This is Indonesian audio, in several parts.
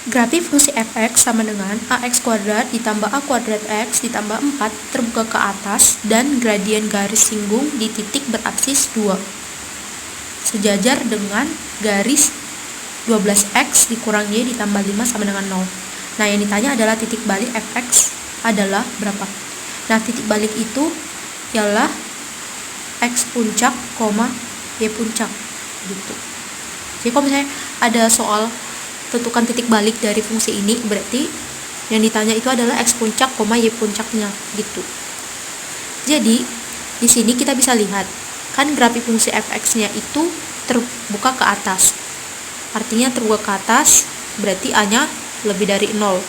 Grafik fungsi f(x) sama dengan ax kuadrat ditambah a kuadrat x ditambah 4 terbuka ke atas dan gradien garis singgung di titik berabsis 2 sejajar dengan garis 12x dikurang y ditambah 5 sama dengan 0. Nah, yang ditanya adalah titik balik f(x) adalah berapa? Nah, titik balik itu ialah x puncak, y puncak gitu. Jadi kalau misalnya ada soal tentukan titik balik dari fungsi ini, berarti yang ditanya itu adalah x puncak, y puncaknya gitu. Jadi di sini kita bisa lihat kan grafik fungsi f(x)-nya itu terbuka ke atas. Artinya terbuka ke atas berarti a-nya lebih dari 0.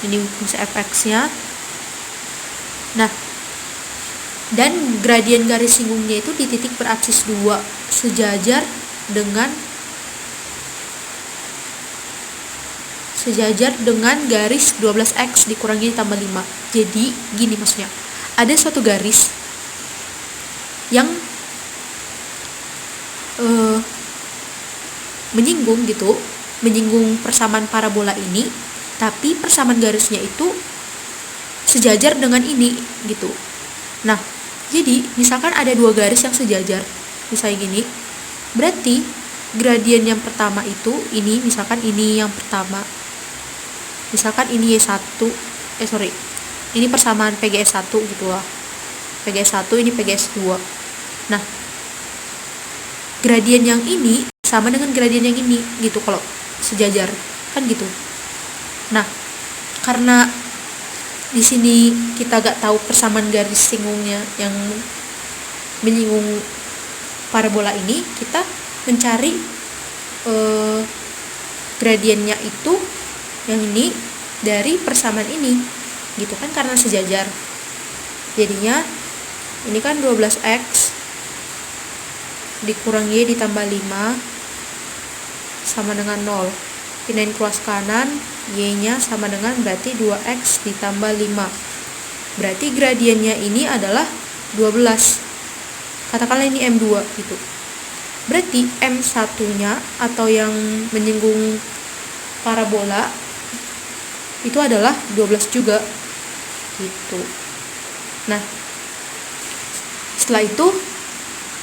Ini fungsi f(x)-nya. Nah, dan gradien garis singgungnya itu di titik berabsis 2 sejajar dengan garis 12x dikurangi ditambah 5. Jadi gini maksudnya, ada suatu garis yang menyinggung persamaan parabola ini, tapi persamaan garisnya itu sejajar dengan ini gitu. Nah, jadi misalkan ada dua garis yang sejajar, misalnya gini, berarti gradien yang pertama itu ini, misalkan ini yang pertama, misalkan ini Y1, ini persamaan PGS1 gitu lah, PGS1 ini PGS2. Nah, gradien yang ini sama dengan gradien yang ini gitu kalau sejajar kan gitu. Nah, karena di sini kita gak tahu persamaan garis singgungnya yang menyinggung parabola ini, kita mencari gradiennya itu yang ini dari persamaan ini gitu kan, karena sejajar. Jadinya ini kan 12x dikurang y ditambah 5 sama dengan 0. Pindahin keluar kanan, y-nya sama dengan berarti 2x ditambah 5. Berarti gradiennya ini adalah 12. Katakanlah ini M2 gitu. Berarti M1-nya atau yang menyinggung parabola itu adalah 12 juga gitu. Nah, setelah itu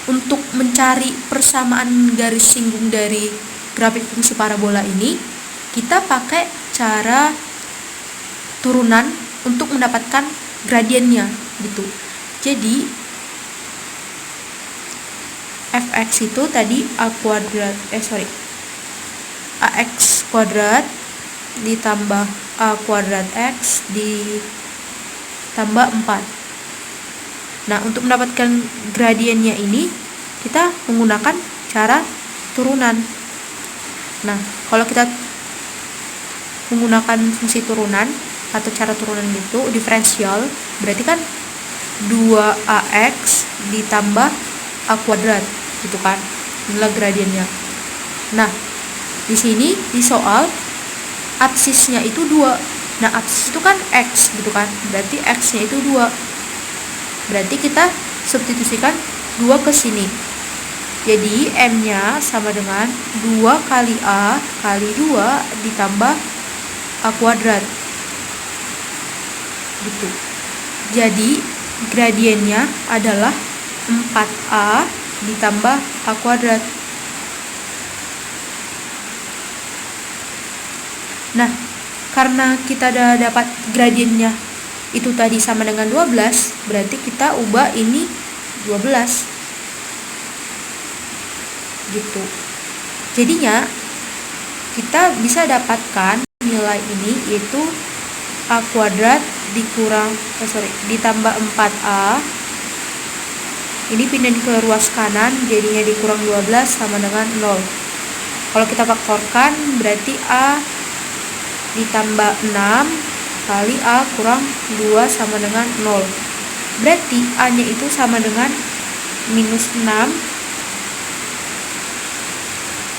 untuk mencari persamaan garis singgung dari grafik fungsi parabola ini, kita pakai cara turunan untuk mendapatkan gradiennya gitu. Jadi fx itu tadi ax kuadrat ditambah a kuadrat x ditambah 4. Nah, untuk mendapatkan gradiennya ini kita menggunakan cara turunan. Nah, kalau kita menggunakan fungsi turunan atau cara turunan itu diferensial, berarti kan 2ax ditambah a kuadrat gitu kan, inilah gradiennya. Nah, di sini di soal absisnya itu 2. Nah, absis itu kan x gitu kan, berarti x-nya itu 2. Berarti kita substitusikan 2 ke sini. Jadi M-nya sama dengan 2 kali A kali 2 ditambah A kuadrat gitu. Jadi gradiennya adalah 4A ditambah A kuadrat. Nah, karena kita udah dapat gradiennya itu tadi sama dengan 12, berarti kita ubah ini 12 gitu. Jadinya kita bisa dapatkan nilai ini yaitu a kuadrat ditambah 4a, ini pindahin ke ruas kanan, jadinya dikurang 12 sama dengan 0. Kalau kita faktorkan berarti a ditambah 6 kali a kurang 2 sama dengan 0. Berarti a-nya itu sama dengan minus 6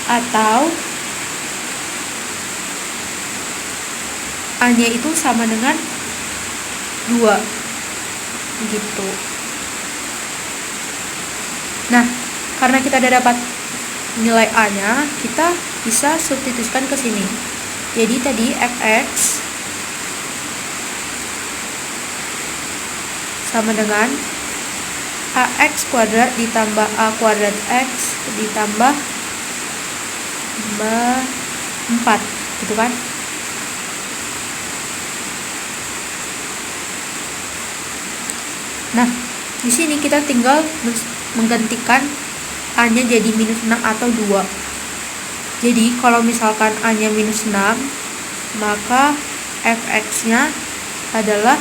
atau a-nya itu sama dengan 2 gitu. Nah, karena kita udah dapat nilai a-nya, kita bisa substitusikan ke sini. Jadi tadi fx sama dengan ax kuadrat ditambah a kuadrat x ditambah 4, gitu kan? Nah, di sini kita tinggal menggantikan a-nya jadi minus 6 atau 2. Jadi kalau misalkan a-nya minus 6, maka fx-nya adalah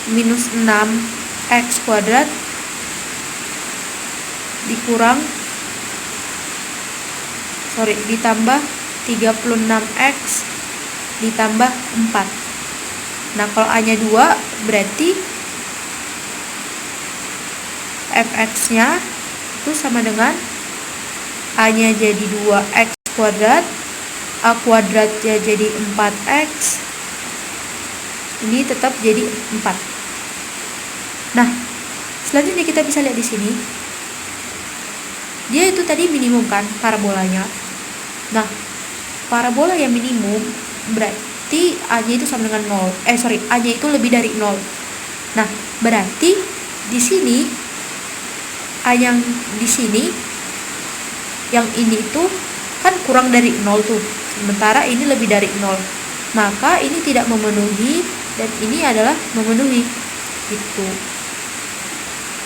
minus 6x kuadrat ditambah 36x ditambah 4. Nah, kalau a-nya 2 berarti fx-nya itu sama dengan a-nya jadi 2x kuadrat, a kuadratnya jadi 4x, ini tetap jadi 4. Nah, selanjutnya kita bisa lihat di sini, dia itu tadi minimum kan parabolanya. Nah, parabola yang minimum berarti a-nya itu sama dengan 0. A-nya itu lebih dari 0. Nah, berarti di sini a yang di sini yang ini itu kan kurang dari 0 tuh. Sementara ini lebih dari 0. Maka ini tidak memenuhi dan ini adalah memenuhi. Gitu.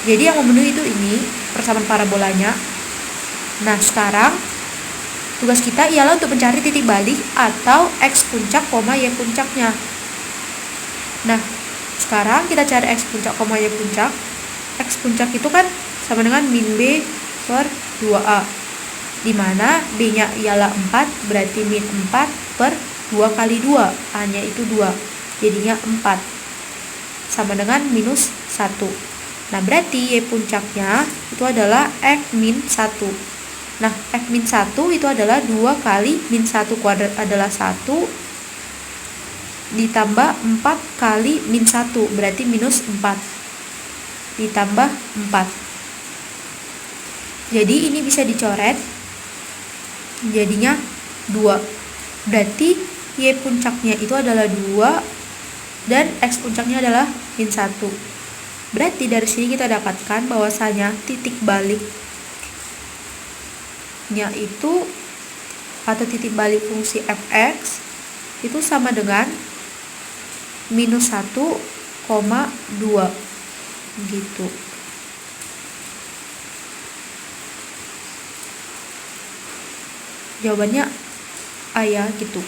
Jadi yang memenuhi itu ini persamaan parabolanya. Nah, sekarang tugas kita ialah untuk mencari titik balik atau x puncak, y puncaknya. Nah, sekarang kita cari x puncak, y puncak. X puncak itu kan sama dengan min b per 2a, dimana b-nya ialah 4, berarti min 4 per 2 kali 2, a-nya itu 2, jadinya 4, sama dengan minus 1. Nah, berarti y puncaknya itu adalah f min 1. Nah, f min 1 itu adalah 2 kali min 1 kuadrat adalah 1, ditambah 4 kali min 1, berarti minus 4, ditambah 4. Jadi ini bisa dicoret, jadinya 2. Berarti y puncaknya itu adalah 2 dan x puncaknya adalah min 1. Berarti dari sini kita dapatkan bahwasanya titik baliknya itu atau titik balik fungsi fx itu sama dengan minus 1,2 gitu. Jawabannya A ya, gitu.